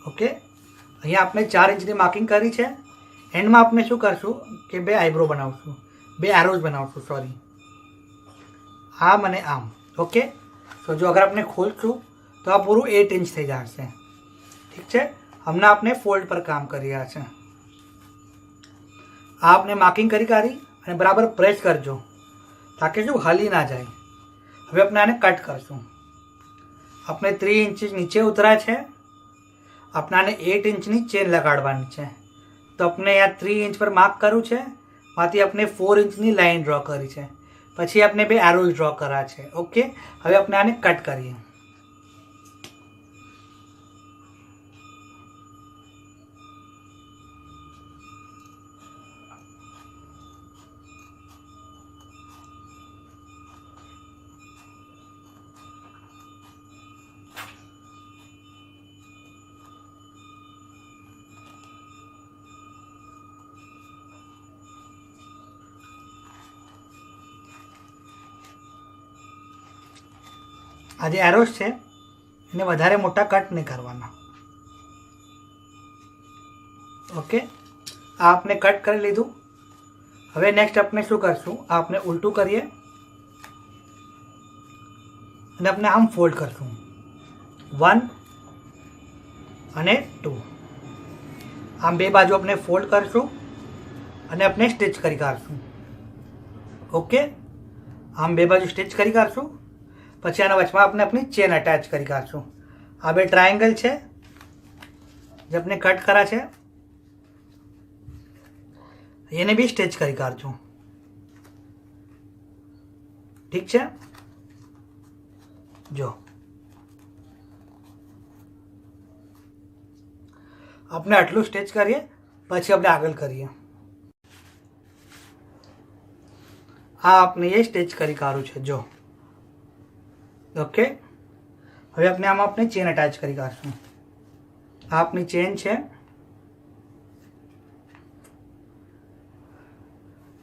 Okay, અહીંયા આપણે 4 ઇંચની marking કરી છે. એન્ડમાં આપણે શું કરશું કે 2 આઈબ્રો બનાવશું, 2 એરોઝ બનાવશું, સોરી, આમ અને આમ. ઓકે, તો જો અગર આપણે ખોલશું તો આ પૂરું 8 ઇંચ થઈ જશે. ઠીક છે, હમણાં આપણે ફોલ્ડ પર કામ કરી રહ્યા છે. આ આપણે માર્કિંગ કરી કાઢી અને બરાબર પ્રેસ કરજો તાકે શું હલી ના જાય. હવે આપણે આને કટ કરશું. આપણે 3 ઇંચ નીચે ઉતરાય છે, આપણે આને 8 ઇંચની ચેન લગાડવાની છે. તો આપણે અહીંયા 3 ઇંચ પર માર્ક કર્યું છે, માંથી આપણે 4 ઇંચની લાઇન ડ્રો કરી છે, પછી આપણે 2 એરોઝ ડ્રો કર્યા છે. ઓકે, હવે આપણે આને કટ કરીએ. આ જે એરોઝ છે એને વધારે મોટા કટ નહીં કરવાના. ઓકે, આ આપણે કટ કરી લીધું. હવે નેક્સ્ટ આપણે શું કરશું, આ આપણે ઉલટું કરીએ અને આપણે આમ ફોલ્ડ કરશું, 1 અને 2. આમ 2 બાજુ આપણે ફોલ્ડ કરશું અને આપણે સ્ટિચ કરી કાઢશું. ઓકે, આમ 2 બાજુ સ્ટિચ કરી કાઢશું. પછી આના વચમાં આપણે આપણી ચેન અટેચ કરી કાઢશું. આ 2 ટ્રાયેંગલ છે જે આપણે કટ કર્યા છે, એને બી સ્ટિચ કરી કાઢશું. ઠીક છે, જો આપણે આટલું સ્ટિચ કરીએ પછી આપણે આગળ કરીએ. આ આપણે એ સ્ટિચ કરી કાઢું છે. જો ઓકે, હવે આપણે આમાં આપણે ચેન અટેચ કરી કાઢશું. આ આપણી ચેન છે,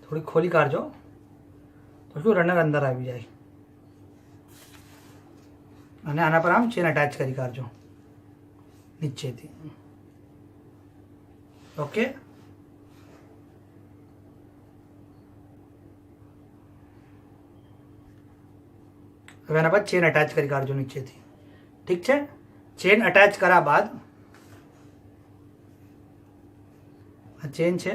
થોડી ખોલી કાઢજો તો શું રનર અંદર આવી જાય. અને આના પર આમ ચેન અટેચ કરી કાઢજો નીચેથી. ઓકે, હવે એના પર ચેન અટેચ કરી કાઢજો નીચેથી. ઠીક છે, ચેન અટેચ કર્યા બાદ આ ચેન છે